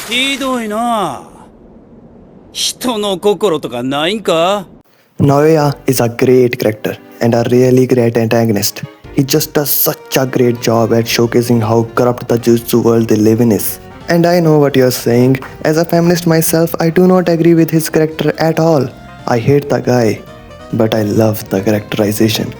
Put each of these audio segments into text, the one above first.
ひどいな。人の心とかないんか？ Naoya is a great character and a really great antagonist. He just does such a great job at showcasing how corrupt the Jutsu world they live in is. And I know what you're saying. As a feminist myself, I do not agree with his character at all. I hate the guy, but I love the characterization.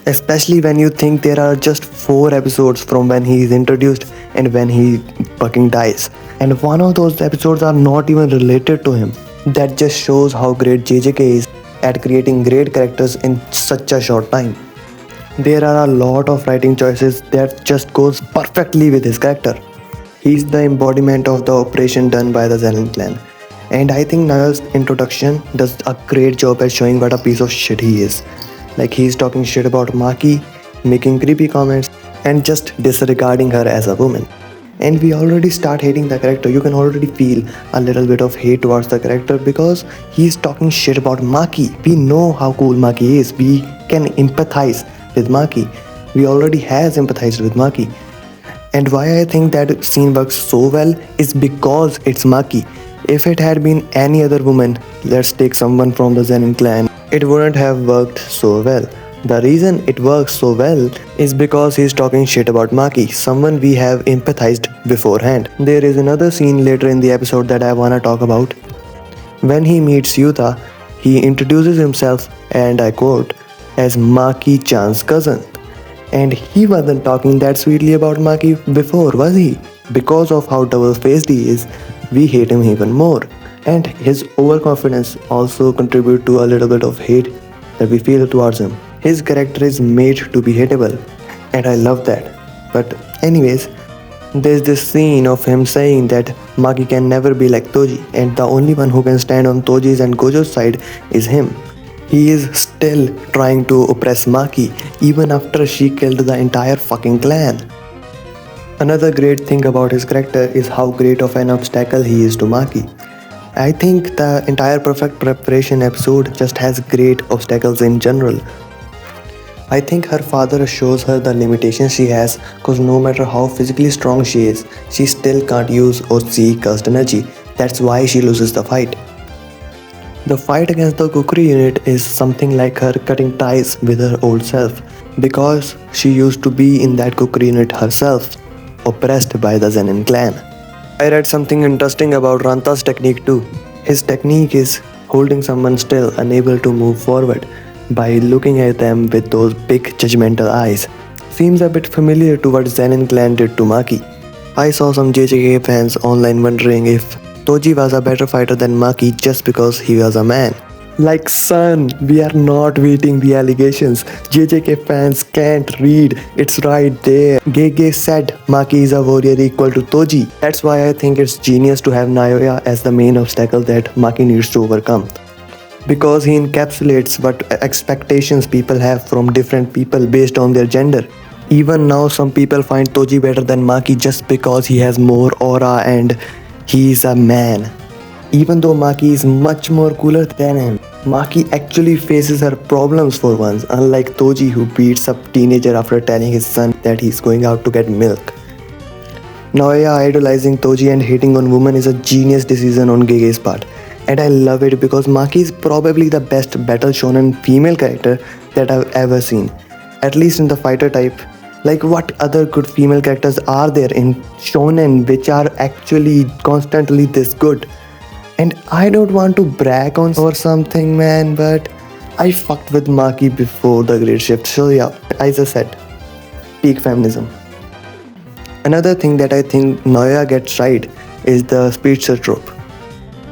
Especially when you think there are just 4 episodes from when he is introduced and when he fucking dies. And one of those episodes are not even related to him. That just shows how great JJK is at creating great characters in such a short time. There are a lot of writing choices that just goes perfectly with his character. He's the embodiment of the operation done by the Zenin clan. And I think Naoya's introduction does a great job at showing what a piece of shit he is. Like he's talking shit about Maki, making creepy comments, and just disregarding her as a woman. And we already start hating the character. You can already feel a little bit of hate towards the character because he's talking shit about Maki. We know how cool Maki is. We can empathize with Maki. We already has empathized with Maki. And why I think that scene works so well is because it's Maki. If it had been any other woman, let's take someone from the Zenin clan, it wouldn't have worked so well. The reason it works so well is because he's talking shit about Maki, someone we have empathized beforehand. There is another scene later in the episode that I wanna talk about. When he meets Yuta, he introduces himself, and I quote, as Maki-chan's cousin. And he wasn't talking that sweetly about Maki before, was he? Because of how double-faced he is, we hate him even more. And his overconfidence also contributes to a little bit of hate that we feel towards him. His character is made to be hateable, and I love that. But anyways, there's this scene of him saying that Maki can never be like Toji, and the only one who can stand on Toji's and Gojo's side is him. He is still trying to oppress Maki even after she killed the entire fucking clan. Another great thing about his character is how great of an obstacle he is to Maki. I think the entire perfect preparation episode just has great obstacles in general. I think her father shows her the limitations she has cause no matter how physically strong she is, she still can't use or see cursed energy. That's why she loses the fight. The fight against the Kukuri unit is something like her cutting ties with her old self because she used to be in that Kukuri unit herself, oppressed by the Zenin clan. I read something interesting about Ranta's technique too. His technique is holding someone still, unable to move forward, by looking at them with those big judgmental eyes. Seems a bit familiar to what Zenin clan did to Maki. I saw some JJK fans online wondering if Toji was a better fighter than Maki just because he was a man. Like son, we are not waiting the allegations. JJK fans can't read. It's right there. Gege said Maki is a warrior equal to Toji. That's why I think it's genius to have Naoya as the main obstacle that Maki needs to overcome. Because he encapsulates what expectations people have from different people based on their gender. Even now, some people find Toji better than Maki just because he has more aura and he's a man. Even though Maki is much more cooler than him, Maki actually faces her problems for once, unlike Toji who beats up teenager after telling his son that he's going out to get milk. Naoya idolizing Toji and hating on women is a genius decision on Gege's part. And I love it because Maki is probably the best battle shonen female character that I've ever seen. At least in the fighter type. Like what other good female characters are there in shonen which are actually constantly this good? And I don't want to brag on or something, man, but I fucked with Maki before the Great Shift. So yeah, as I said, peak feminism. Another thing that I think Naoya gets right is the speedster trope.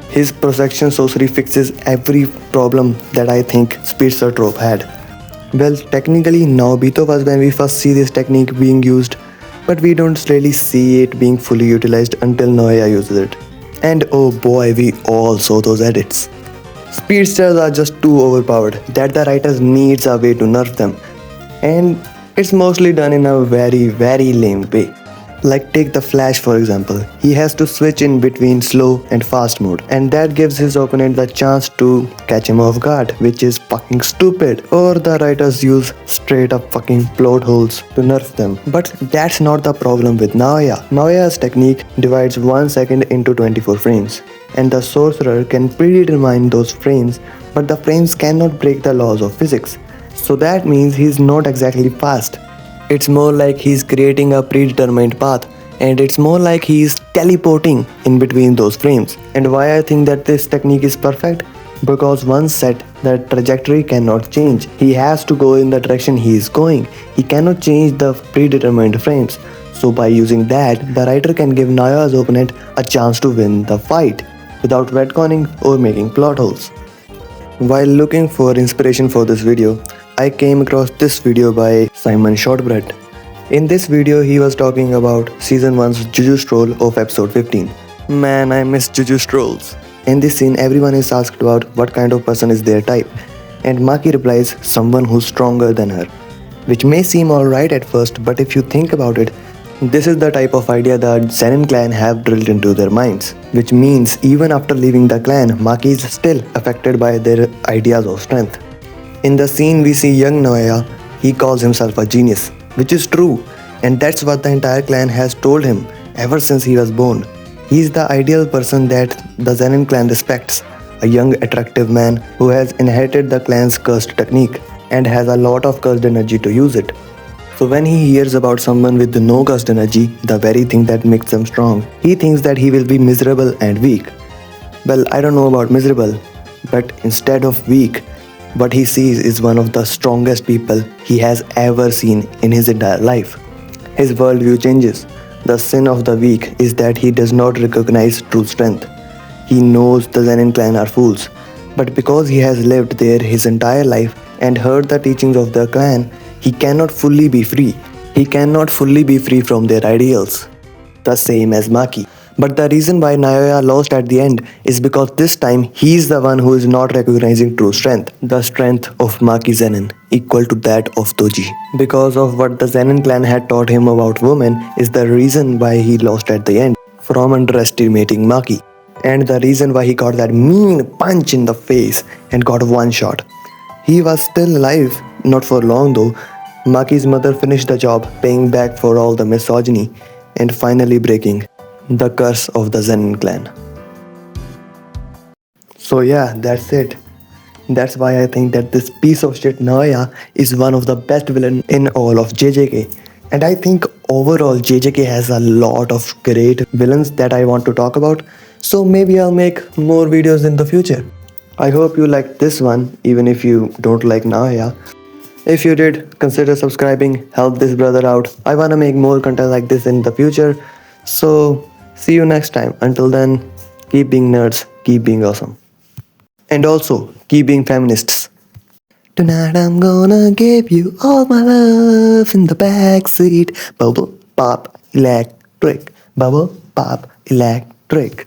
His projection sorcery fixes every problem that I think speedster trope had. Well, technically Naobito was when we first see this technique being used, but we don't really see it being fully utilized until Naoya uses it. And oh boy, we all saw those edits. Speedsters are just too overpowered that the writers needs a way to nerf them. And it's mostly done in a very lame way. Like take the Flash for example. He has to switch in between slow and fast mode, and that gives his opponent the chance to catch him off guard, which is fucking stupid. Or the writers use straight up fucking plot holes to nerf them. But that's not the problem with Naoya. Naoya's technique divides 1 second into 24 frames, and the sorcerer can predetermine those frames, but the frames cannot break the laws of physics. So that means he's not exactly fast. It's more like he's creating a predetermined path, and it's more like he's teleporting in between those frames. And why I think that this technique is perfect? Because once set, the trajectory cannot change. He has to go in the direction he is going. He cannot change the predetermined frames. So by using that, the writer can give Naoya's opponent a chance to win the fight without retconning or making plot holes. While looking for inspiration for this video, I came across this video by Simon Shortbread. In this video, he was talking about season 1's Juju Stroll of episode 15. Man, I miss Juju Strolls. In this scene, everyone is asked about what kind of person is their type, and Maki replies, someone who's stronger than her. Which may seem alright at first, but if you think about it, this is the type of idea the zenin clan have drilled into their minds. Which means even after leaving the clan, Maki is still affected by their ideas of strength. In the scene we see young Naoya, he calls himself a genius, which is true, and that's what the entire clan has told him ever since he was born. He is the ideal person that the zenin clan respects, a young attractive man who has inherited the clan's cursed technique and has a lot of cursed energy to use it. So when he hears about someone with no cursed energy, the very thing that makes them strong, he thinks that he will be miserable and weak. Well, I don't know about miserable, but instead of weak, what he sees is one of the strongest people he has ever seen in his entire life. His worldview changes. The sin of the weak is that he does not recognize true strength. He knows the zenin clan are fools, but because he has lived there his entire life and heard the teachings of the clan, he cannot fully be free. He cannot fully be free from their ideals. The same as Maki. But the reason why Naoya lost at the end is because this time he is the one who is not recognizing true strength. The strength of Maki Zenin equal to that of Toji. Because of what the Zenin clan had taught him about women is the reason why he lost at the end from underestimating Maki. And the reason why he got that mean punch in the face and got one shot. He was still alive, not for long though. Maki's mother finished the job, paying back for all the misogyny and finally breaking the curse of the zenin clan. So yeah, that's it. That's why I think that this piece of shit Naoya is one of the best villain in all of JJK. And I think overall JJK has a lot of great villains that I want to talk about. So maybe I'll make more videos in the future. I hope you liked this one, even if you don't like Naoya. If you did, consider subscribing, help this brother out. I wanna make more content like this in the future. So see you next time. Until then, keep being nerds, keep being awesome. And also, keep being feminists. Tonight I'm gonna give you all my love in the backseat. Bubble pop electric. Bubble pop electric.